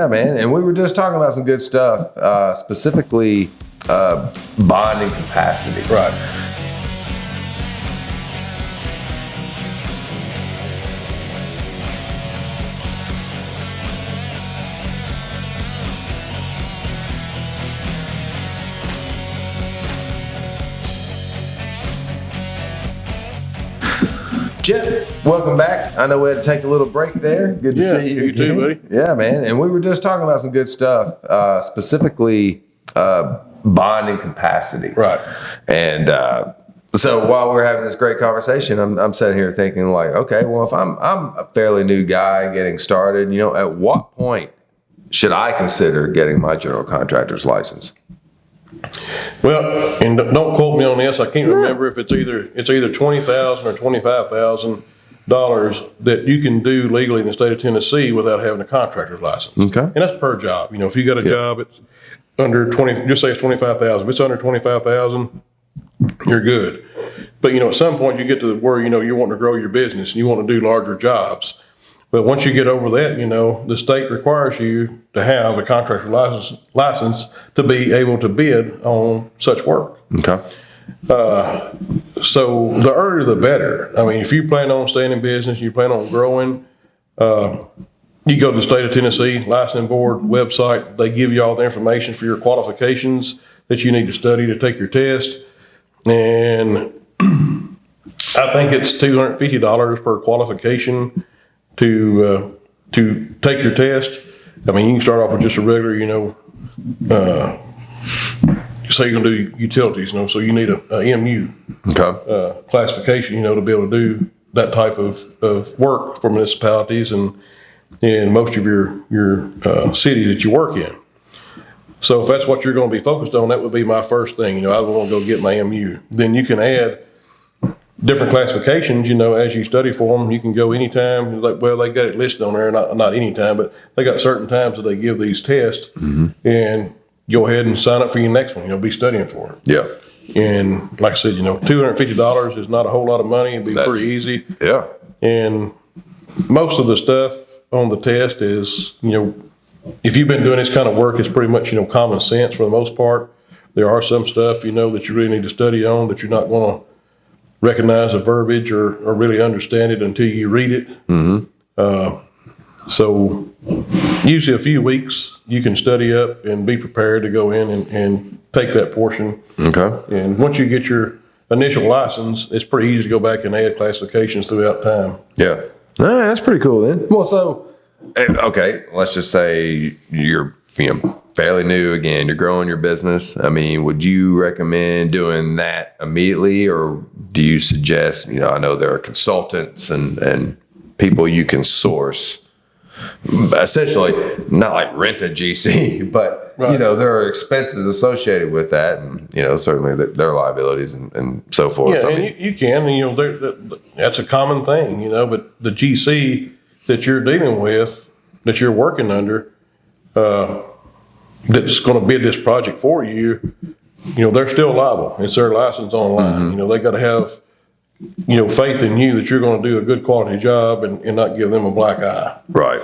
Yeah, man. And we were just talking about some good stuff, specifically bonding capacity. Right. Jeff, welcome back. I know we had to take a little break there. Good to see you. You too, buddy. Yeah, man. And we were just talking about some good stuff, specifically bonding capacity. Right. And so while we're having this great conversation, I'm sitting here thinking like, okay, well, if I'm a fairly new guy getting started, at what point should I consider getting my general contractor's license? Well, and don't quote me on this. I can't remember if it's either $20,000 or $25,000 that you can do legally in the state of Tennessee without having a contractor's license. Okay. And that's per job. If you got a job, it's under 20. Just say it's 25,000. If it's under 25,000, you're good. But at some point you get to where you're wanting to grow your business and you want to do larger jobs. But once you get over that, the state requires you to have a contractor license to be able to bid on such work. Okay. So the earlier the better. I mean, if you plan on staying in business, you plan on growing, you go to the state of Tennessee licensing board website. They give you all the information for your qualifications that you need to study to take your test. And I think it's $250 per qualification to take your test. I mean, you can start off with just a regular, say you're going to do utilities, so you need a MU classification, to be able to do that type of work for municipalities and in most of your city that you work in. So if that's what you're going to be focused on, that would be my first thing. I want to go get my MU. Then you can add different classifications, as you study for them. You can go anytime. They got it listed on there, not anytime, but they got certain times that they give these tests, and go ahead and sign up for your next one. You'll be studying for it. Yeah. And like I said, $250 is not a whole lot of money. It'd be pretty easy. Yeah. And most of the stuff on the test is, if you've been doing this kind of work, it's pretty much, common sense for the most part. There are some stuff, that you really need to study on that you're not going to recognize the verbiage or really understand it until you read it. So usually a few weeks you can study up and be prepared to go in and take that portion. Okay. And once you get your initial license, it's pretty easy to go back and add classifications throughout time. Yeah. That's pretty cool then. Well, so, okay, let's just say you're fairly new again, you're growing your business. I mean, would you recommend doing that immediately, or do you suggest, I know there are consultants and people you can source, essentially not like rent a GC, but right. There are expenses associated with that, and certainly their liabilities and so forth. Yeah, and you can, that's a common thing, but the GC that you're dealing with, that you're working under, that's going to bid this project for you, they're still liable. It's their license on the line. They got to have, faith in you that you're going to do a good quality job and not give them a black eye. Right.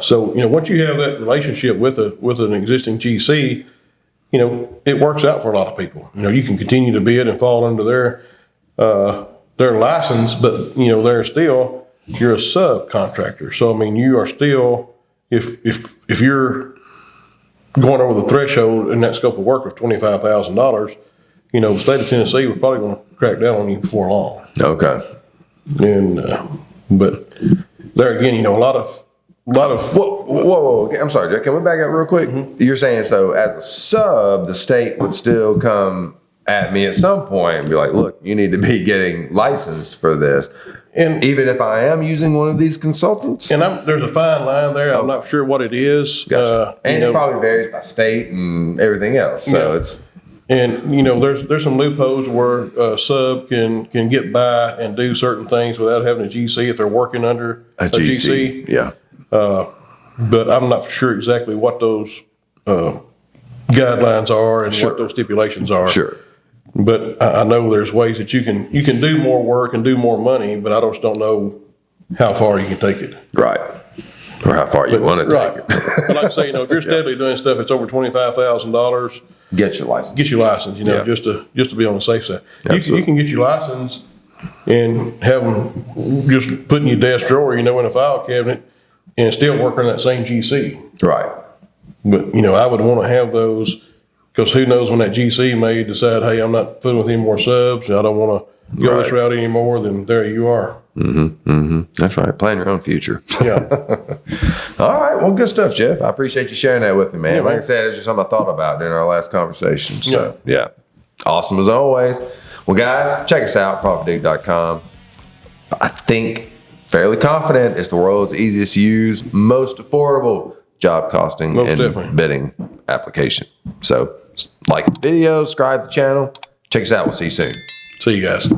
So, once you have that relationship with an existing GC, it works out for a lot of people. You can continue to bid and fall under their license, but, they're still, you're a subcontractor. So, I mean, you are still, if you're going over the threshold in that scope of work of $25,000, the state of Tennessee was probably going to crack down on you before long. Okay. And but there again, a lot of. Whoa! I'm sorry, Jack. Can we back up real quick? You're saying so as a sub, the state would still come at me at some point and be like, "Look, you need to be getting licensed for this." And even if I am using one of these consultants, and there's a fine line there. I'm not sure what it is. Gotcha. And it probably varies by state and everything else. So it's. And there's some loopholes where a sub can get by and do certain things without having a GC if they're working under a GC. Yeah. But I'm not sure exactly what those guidelines are and what those stipulations are. Sure. But I know there's ways that you can do more work and do more money, but I just don't know how far you can take it. Right. Or how far you want to take it. But like I say, if you're steadily doing stuff that's over $25,000, Get your license. get your license. Just to be on the safe side. You can get your license and have them just put in your desk drawer, in a file cabinet, and still work on that same GC. Right. But I would want to have those, because who knows when that GC may decide, hey, I'm not fooling with any more subs, I don't want to go this route anymore. Then there you are. That's right. Plan your own future. Yeah. All right. Well, good stuff, Jeff. I appreciate you sharing that with me, man. Yeah, like I said, it's just something I thought about during our last conversation. So, yeah. Awesome as always. Well, guys, check us out, profitdig.com. I think, fairly confident, it's the world's easiest to use, most affordable job costing and bidding application. So, like the video, subscribe to the channel. Check us out. We'll see you soon. See you guys.